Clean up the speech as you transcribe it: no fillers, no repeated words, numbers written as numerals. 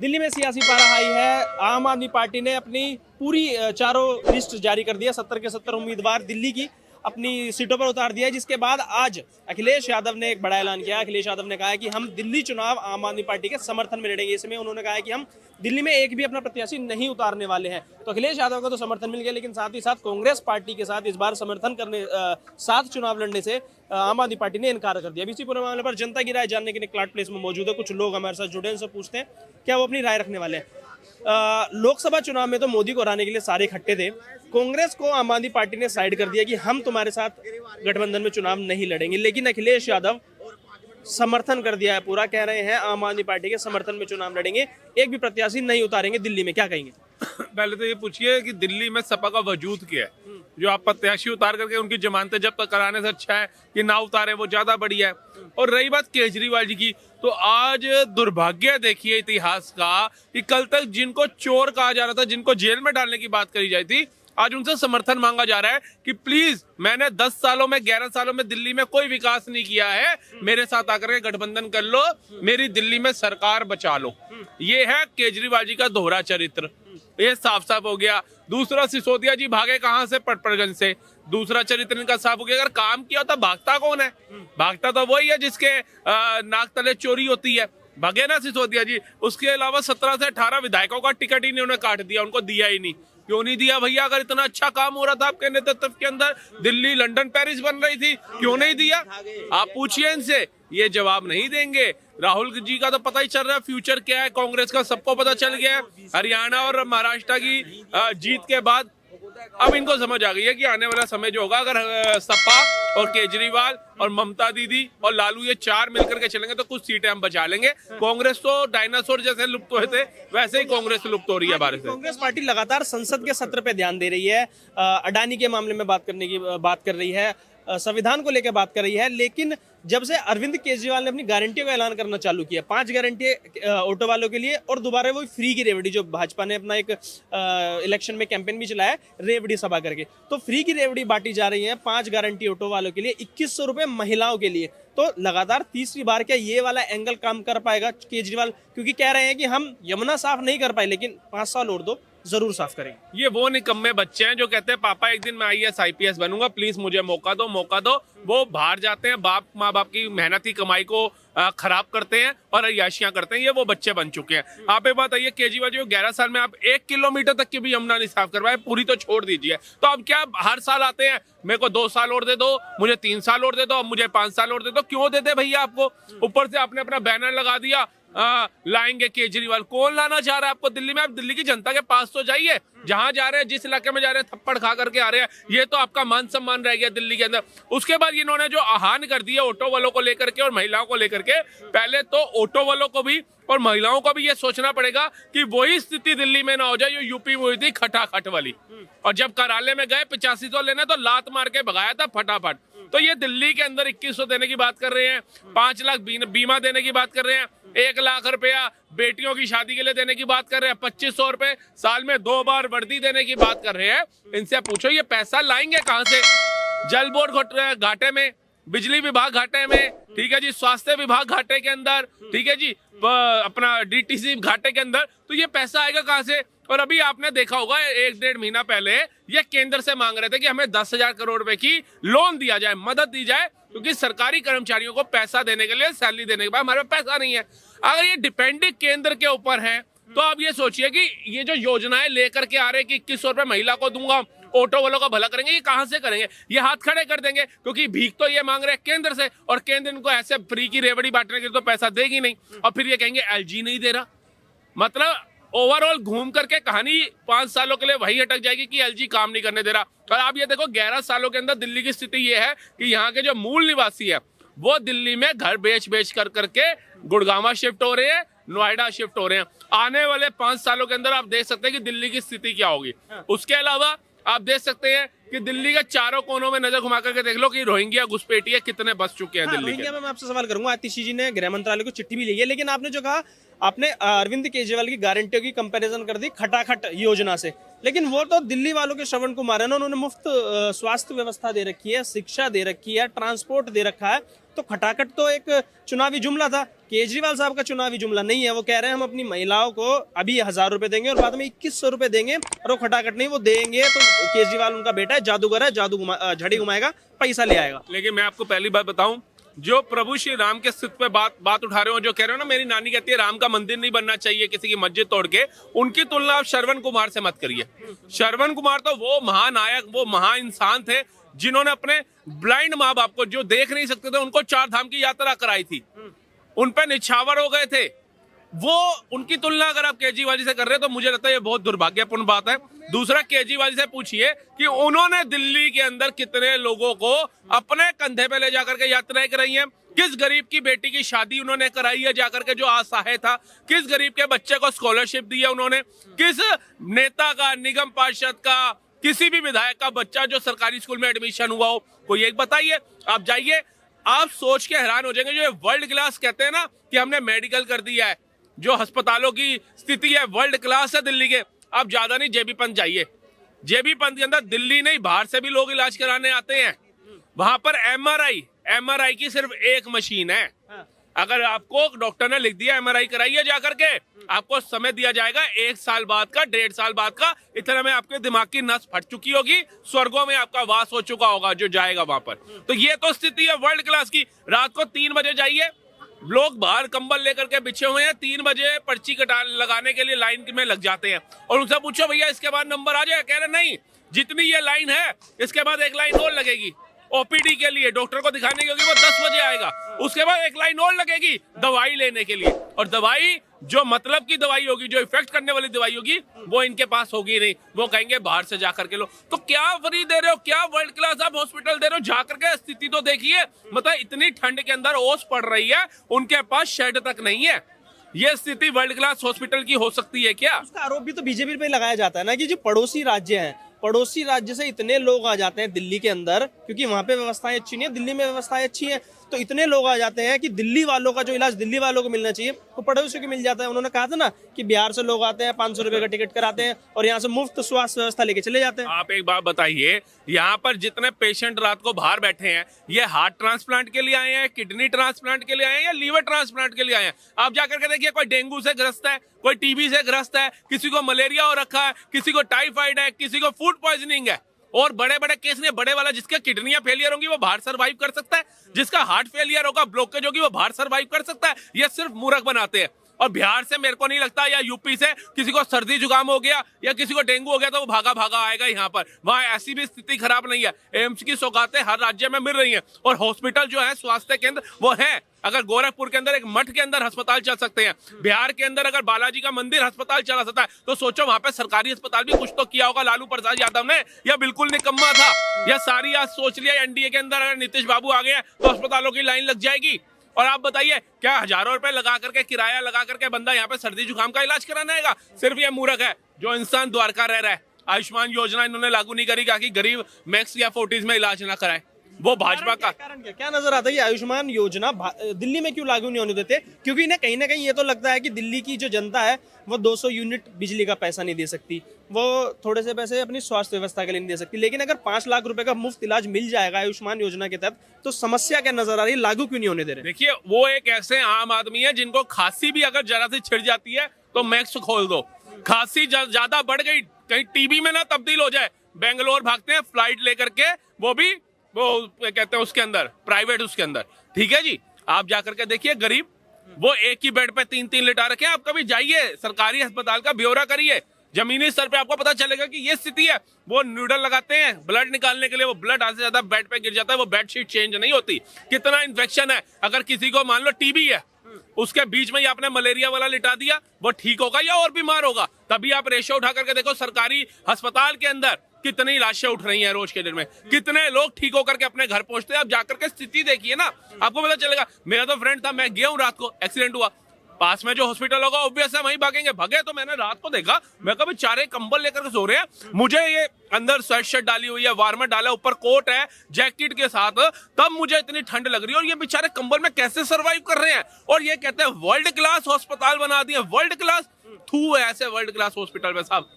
दिल्ली में सियासी पारा हाई है। आम आदमी पार्टी ने अपनी पूरी चारों लिस्ट जारी कर दिया। 70 के 70 उम्मीदवार दिल्ली की अपनी सीटों पर उतार दिया है, जिसके बाद आज अखिलेश यादव ने एक बड़ा ऐलान किया। अखिलेश यादव ने कहा है कि हम दिल्ली चुनाव आम आदमी पार्टी के समर्थन में लड़ेंगे। इसमें उन्होंने कहा है कि हम दिल्ली में एक भी अपना प्रत्याशी नहीं उतारने वाले हैं। तो अखिलेश यादव को तो समर्थन मिल गया, लेकिन साथ ही साथ कांग्रेस पार्टी के साथ इस बार समर्थन करने साथ चुनाव लड़ने से आम आदमी पार्टी ने इनकार कर दिया। इसी पूरे मामले पर जनता की राय जानने के लिए क्लाट प्लेस में मौजूद है। कुछ लोग हमारे साथ जुड़े हैं, उनसे पूछते हैं क्या वो अपनी राय रखने वाले हैं। लोकसभा चुनाव में तो मोदी को हराने के लिए सारे इकट्ठे थे। कांग्रेस को आम आदमी पार्टी ने साइड कर दिया कि हम तुम्हारे साथ गठबंधन में चुनाव नहीं लड़ेंगे, लेकिन अखिलेश यादव समर्थन कर दिया है पूरा। कह रहे हैं आम आदमी पार्टी के समर्थन में चुनाव लड़ेंगे, एक भी प्रत्याशी नहीं उतारेंगे दिल्ली में। क्या कहेंगे? पहले तो ये पूछिए कि दिल्ली में सपा का वजूद क्या है जो आप प्रत्याशी उतार करके उनकी जमानतें जब्त कराने से अच्छा है कि ना उतारे, वो ज्यादा बढ़िया है। और रही बात केजरीवाल जी की, तो आज दुर्भाग्य देखिए इतिहास का कि कल तक जिनको चोर कहा जा रहा था, जिनको जेल में डालने की बात करी जाती थी, आज उनसे समर्थन मांगा जा रहा है कि प्लीज मैंने 10 सालों में 11 सालों में दिल्ली में कोई विकास नहीं किया है, मेरे साथ आकर के गठबंधन कर लो, मेरी दिल्ली में सरकार बचा लो। ये है केजरीवाल जी का दोहरा चरित्र, ये साफ साफ हो गया। दूसरा, सिसोदिया जी भागे कहां से? पटपड़गंज से। दूसरा चरित्र इनका साफ हो गया। अगर काम किया तो भागता कौन है? भागता तो वही है जिसके नाक तले चोरी होती है। भागे ना सिसोदिया जी। उसके अलावा 17 से 18 विधायकों का टिकट ही इन्होंने काट दिया, उनको दिया ही नहीं। क्यों नहीं दिया भैया? अगर इतना अच्छा काम हो रहा था आपके नेतृत्व के अंदर, दिल्ली लंदन पेरिस बन रही थी, क्यों नहीं दिया? आप पूछिए इनसे, ये जवाब नहीं देंगे। राहुल जी का तो पता ही चल रहा है फ्यूचर क्या है कांग्रेस का, सबको पता चल गया है। हरियाणा और महाराष्ट्र की जीत के बाद अब इनको समझ आ गई है कि आने वाला समय जो होगा, अगर सपा और केजरीवाल और ममता दीदी और लालू ये चार मिलकर के चलेंगे तो कुछ सीटें हम बचा लेंगे। कांग्रेस तो डायनासोर जैसे लुप्त हुए थे, वैसे ही कांग्रेस लुप्त हो रही है भारत से। कांग्रेस पार्टी लगातार संसद के सत्र पे ध्यान दे रही है, अडानी के मामले में बात कर रही है, संविधान को लेकर बात कर रही है, लेकिन जब से अरविंद केजरीवाल ने अपनी गारंटियों का ऐलान करना चालू किया, 5 गारंटी ऑटो वालों के लिए, और दोबारा वो फ्री की रेवड़ी, जो भाजपा ने अपना एक इलेक्शन में कैंपेन भी चलाया रेवड़ी सभा करके, तो फ्री की रेवड़ी बांटी जा रही है 5 गारंटी ऑटो वालों के लिए, 2100 रुपए महिलाओं के लिए। तो लगातार तीसरी बार क्या ये वाला एंगल काम कर पाएगा केजरीवाल? क्योंकि कह रहे हैं कि हम यमुना साफ नहीं कर पाए, लेकिन 5 साल और दो, जरूर साफ करेंगे। ये वो निकम्मे बच्चे हैं जो कहते हैं पापा एक दिन मैं IAS IPS बनूंगा, प्लीज मुझे मौका दो, मौका दो। वो बाहर जाते हैं, माँ बाप की मेहनती कमाई को खराब करते हैं और अय्याशियां करते हैं। ये वो बच्चे बन चुके हैं। आप एक बात आइए, केजरीवाल जी 11 साल में आप 1 किलोमीटर तक की भी यमुना नहीं साफ करवाए, पूरी तो छोड़ दीजिए। तो अब क्या हर साल आते हैं, मेरे को 2 साल और दे दो, मुझे 3 साल और दे दो, अब मुझे 5 साल और दे दो। क्यों दे दे भैया आपको? ऊपर से आपने अपना बैनर लगा दिया, लाएंगे केजरीवाल। कौन लाना चाह रहा है आपको दिल्ली में? आप दिल्ली की जनता के पास तो जाइए, जहां जा रहे हैं, जिस इलाके में जा रहे हैं, थप्पड़ खा करके आ रहे हैं। ये तो आपका मान सम्मान रह गया दिल्ली के अंदर। उसके बाद इन्होंने जो आह्वान कर दिया ऑटो वालों को लेकर के और महिलाओं को लेकर के, पहले तो ऑटो वालों को भी और महिलाओं को भी ये सोचना पड़ेगा कि वही स्थिति दिल्ली में ना हो जाए जो यूपी में हुई थी, खटाखट वाली। और जब कार्यालय में गए 8500 लेने, तो लात मार के भगाया था फटाफट। तो ये दिल्ली के अंदर 2100 देने की बात कर रहे हैं, 5 लाख बीमा देने की बात कर रहे हैं, 1 लाख रुपया बेटियों की शादी के लिए देने की बात कर रहे हैं, 2500 रुपए साल में 2 बार वर्दी देने की बात कर रहे हैं। इनसे पूछो ये पैसा लाएंगे कहां से? जल बोर्ड घाटे में, बिजली विभाग घाटे में, ठीक है जी, स्वास्थ्य विभाग घाटे के अंदर, ठीक है जी, अपना DTC घाटे के अंदर। तो ये पैसा आएगा कहां से? और अभी आपने देखा होगा 1-1.5 महीना पहले ये केंद्र से मांग रहे थे कि हमें 10,000 करोड़ रुपए की लोन दिया जाए, मदद दी जाए, क्योंकि सरकारी कर्मचारियों को पैसा देने के लिए, सैलरी देने के बाद हमारे पास पैसा नहीं है। अगर ये डिपेंडेंट केंद्र के ऊपर है, तो आप ये सोचिए कि ये जो योजनाएं लेकर के आ रहे हैं कि 2100 रुपए महिला को दूंगा, ऑटो वालों का भला करेंगे, ये कहां से करेंगे? ये हाथ खड़े कर देंगे, क्योंकि भीख तो ये मांग रहे हैं केंद्र से, और केंद्र इनको ऐसे फ्री की रेवड़ी बांटने के लिए तो पैसा देगी नहीं। और फिर ये कहेंगे LG नहीं दे रहा। मतलब ओवरऑल घूम करके कहानी 5 सालों के लिए वही अटक जाएगी कि LG काम नहीं करने दे रहा। और आप ये देखो 11 सालों के अंदर दिल्ली की स्थिति ये है कि यहाँ के जो मूल निवासी है वो दिल्ली में घर बेच कर करके गुड़गांव शिफ्ट हो रहे हैं, नोएडा शिफ्ट हो रहे हैं। आने वाले 5 सालों के अंदर आप देख सकते हैं कि दिल्ली की स्थिति क्या होगी। उसके अलावा आप देख सकते हैं कि दिल्ली के चारों कोनों में नजर घुमा करके देख लो कि रोहिंग्या घुसपैठिए कितने बस चुके हैं दिल्ली के। मैं आपसे सवाल करूंगा, आतिशी जी ने गृह मंत्रालय को चिट्ठी भी ली है, लेकिन आपने जो कहा आपने अरविंद केजरीवाल की गारंटियों की कंपैरिजन कर दी खटाखट योजना से, लेकिन वो तो दिल्ली वालों के श्रवण कुमार है ना, उन्होंने मुफ्त स्वास्थ्य व्यवस्था दे रखी है, शिक्षा दे रखी है, ट्रांसपोर्ट दे रखा है। तो खटाखट तो एक चुनावी जुमला था, केजरीवाल साहब का चुनावी जुमला नहीं है। वो कह रहे हैं हम अपनी महिलाओं को अभी 1000 रुपए देंगे और बाद में 2100 रुपए देंगे, और वो खटाखट नहीं, वो देंगे तो केजरीवाल उनका बेटा है, जादूगर है, झड़ी घुमाएगा, पैसा ले आएगा। लेकिन मैं आपको पहली बात बताऊं, जो प्रभु श्री राम के अस्तित्व पे बात उठा रहे हो, जो कह रहे हो ना मेरी नानी कहती है राम का मंदिर नहीं बनना चाहिए किसी की मस्जिद तोड़ के, उनकी तुलना आप श्रवण कुमार से मत करिए। श्रवण कुमार तो वो महानायक, वो महा इंसान थे जिन्होंने अपने ब्लाइंड माँ बाप को, जो देख नहीं सकते थे, उनको 4 धाम की यात्रा कराई थी, उन पे निछावर हो गए थे। वो उनकी तुलना अगर आप केजरीवाल जी से कर रहे हैं तो मुझे लगता है ये बहुत दुर्भाग्यपूर्ण बात है। दूसरा, केजरीवाल जी से पूछिए कि उन्होंने दिल्ली के अंदर कितने लोगों को अपने कंधे पे ले जाकर के यात्राएं कराई हैं, किस गरीब की बेटी की शादी उन्होंने कराई है जाकर के जो असहाय था, किस गरीब के बच्चे को स्कॉलरशिप दी है उन्होंने, किस नेता का, निगम पार्षद का, किसी भी विधायक का बच्चा जो सरकारी स्कूल में एडमिशन हुआ हो, कोई एक बताइए। आप जाइए, आप सोच के हैरान हो जाएंगे। जो वर्ल्ड क्लास कहते हैं ना कि हमने मेडिकल कर दिया है, जो अस्पतालों की स्थिति है वर्ल्ड क्लास है दिल्ली के। आप ज्यादा नहीं, जेबी पंथ जाइए, जेबी पंथ के अंदर दिल्ली नहीं बाहर से भी लोग इलाज कराने आते हैं। वहां पर एमआरआई की सिर्फ एक मशीन है। अगर आपको डॉक्टर ने लिख दिया एमआरआई कराइए जाकर के, आपको समय दिया जाएगा 1 साल बाद का, 1.5 साल बाद का, इतना में आपके दिमाग की नस फट चुकी होगी, स्वर्गों में आपका वास हो चुका होगा जो जाएगा वहां पर। तो ये तो स्थिति है वर्ल्ड क्लास की। रात को 3 बजे जाइए, लोग बाहर कंबल लेकर के बिछे हुए हैं, 3 बजे पर्ची लगाने के लिए लाइन में लग जाते हैं, और उनसे पूछो भैया इसके बाद नंबर आ जाए, कह रहे नहीं, जितनी ये लाइन है इसके बाद एक लाइन और लगेगी ओपीडी के लिए, डॉक्टर को दिखाने के लिए, वो 10 बजे आएगा, उसके बाद एक लाइन और लगेगी दवाई लेने के लिए, और दवाई जो मतलब की दवाई होगी, जो इफेक्ट करने वाली दवाई होगी, वो इनके पास होगी नहीं, वो कहेंगे बाहर से जाकर के लो। तो क्या फ्री दे रहे हो, क्या वर्ल्ड क्लास आप हॉस्पिटल दे रहे हो, जाकर के स्थिति तो देखिए। मतलब इतनी ठंड के अंदर ओस पड़ रही है, उनके पास शेड तक नहीं है। ये स्थिति वर्ल्ड क्लास हॉस्पिटल की हो सकती है क्या? उसका आरोप भी तो बीजेपी पे लगाया जाता है ना कि जो पड़ोसी राज्य हैं, पड़ोसी राज्य से इतने लोग आ जाते हैं दिल्ली के अंदर, क्योंकि वहां पे व्यवस्थाएं अच्छी नहीं है, दिल्ली में व्यवस्थाएं अच्छी हैं, तो इतने लोग आ जाते हैं कि दिल्ली वालों का जो इलाज दिल्ली वालों को मिलना चाहिए वो पड़ोसियों को मिल जाता है। उन्होंने कहा था ना कि बिहार से लोग आते हैं, 500 रुपए का टिकट कराते हैं और यहाँ से मुफ्त स्वास्थ्य व्यवस्था लेके चले जाते हैं। आप एक बात बताइए, यहाँ पर जितने पेशेंट रात को बाहर बैठे हैं, ये हार्ट ट्रांसप्लांट के लिए आए हैं, किडनी ट्रांसप्लांट के लिए आए हैं, या लीवर ट्रांसप्लांट के लिए आए हैं? आप जाकर के देखिए, कोई डेंगू से ग्रस्त है, कोई टीबी से ग्रस्त है, किसी को मलेरिया हो रखा है, किसी को टाइफाइड है, किसी को फूड पॉइजनिंग है, और बड़े बड़े केस ने, बड़े वाला जिसके किडनियां फेलियर होंगी वो बाहर सर्वाइव कर सकता है, जिसका हार्ट फेलियर होगा, ब्लॉकेज होगी, वो बाहर सर्वाइव कर सकता है। ये सिर्फ मूर्ख बनाते हैं। और बिहार से मेरे को नहीं लगता, या यूपी से किसी को सर्दी जुकाम हो गया या किसी को डेंगू हो गया तो वो भागा भागा आएगा यहाँ पर। वहां ऐसी भी स्थिति खराब नहीं है। एम्स की सौगातें हर राज्य में मिल रही हैं, और हॉस्पिटल जो है, स्वास्थ्य केंद्र वो है। अगर गोरखपुर के अंदर एक मठ के अंदर अस्पताल चल सकते हैं, बिहार के अंदर अगर बालाजी का मंदिर अस्पताल चला सकता है, तो सोचो वहां पे सरकारी अस्पताल भी कुछ तो किया होगा लालू प्रसाद यादव ने, या बिल्कुल निकम्मा था। या सारी आज सोच लिया एनडीए के अंदर अगर नीतीश बाबू आ गए तो अस्पतालों की लाइन लग जाएगी। और आप बताइए, क्या हजारों रुपए लगा करके, किराया लगा करके बंदा यहाँ पे सर्दी जुकाम का इलाज कराने आएगा? सिर्फ ये मूर्ख है जो इंसान द्वारका रह रहा है। आयुष्मान योजना इन्होंने लागू नहीं करी, कि गरीब मैक्स या 40s में इलाज ना कराए। वो भाजपा का कारण क्या नजर आता है? ये आयुष्मान योजना दिल्ली में क्यों लागू नहीं होने देते? क्योंकि इन्हें कहीं ना कहीं ये तो लगता है कि दिल्ली की जो जनता है वो 200 यूनिट बिजली का पैसा नहीं दे सकती, वो थोड़े से पैसे अपनी स्वास्थ्य व्यवस्था के लिए नहीं दे सकती। लेकिन अगर 5 लाख रुपए का मुफ्त इलाज मिल जाएगा आयुष्मान योजना के तहत, तो समस्या क्या नजर आ रही है? लागू क्यों नहीं होने दे रहे? देखिए, वो एक ऐसे आम आदमी है जिनको खांसी भी अगर जरा सी छिड़ जाती है तो मैक्स खोल दो, खांसी ज्यादा बढ़ गई, कहीं टीबी में ना तब्दील हो जाए, बेंगलोर भागते हैं फ्लाइट लेकर के, वो भी वो कहते हैं उसके अंदर प्राइवेट, उसके अंदर। ठीक है जी, आप जाकर के देखिए, गरीब वो एक ही बेड पे 3-3 लिटा रखे हैं। आप कभी जाइए सरकारी अस्पताल का ब्यौरा करिए, जमीनी स्तर पे आपको पता चलेगा कि ये स्थिति है। वो न्यूडल लगाते हैं ब्लड निकालने के लिए, वो ब्लड आधे से ज्यादा बेड पे गिर जाता है, वो बेडशीट चेंज नहीं होती। कितना इन्फेक्शन है। अगर किसी को मान लो टीबी है, उसके बीच में ही आपने मलेरिया वाला लिटा दिया, वो ठीक होगा या और बीमार होगा? तभी आप रेशो उठा करके देखो, सरकारी अस्पताल के अंदर कितनी लाशें उठ रही हैं रोज के दिन में, कितने लोग ठीक होकर के अपने घर पहुंचते हैं। आप जाकर के स्थिति देखिए ना, आपको पता चलेगा। मेरा तो फ्रेंड था, मैं गया हूँ रात को, एक्सीडेंट हुआ, पास में जो हॉस्पिटल होगा ऑब्वियस है वहीं भागेंगे। भगे तो मैंने रात को देखा, मैं कभी चारे कंबल लेकर के सो रहे हैं, मुझे ये अंदर स्वेट शर्ट डाली हुई है, वार्मर डाला, ऊपर कोट है जैकेट के साथ, तब मुझे इतनी ठंड लग रही है। और ये बेचारे कंबल में कैसे सरवाइव कर रहे हैं, और ये कहते हैं वर्ल्ड क्लास अस्पताल बना दिए। वर्ल्ड क्लास थू है ऐसे वर्ल्ड क्लास हॉस्पिटल में साहब।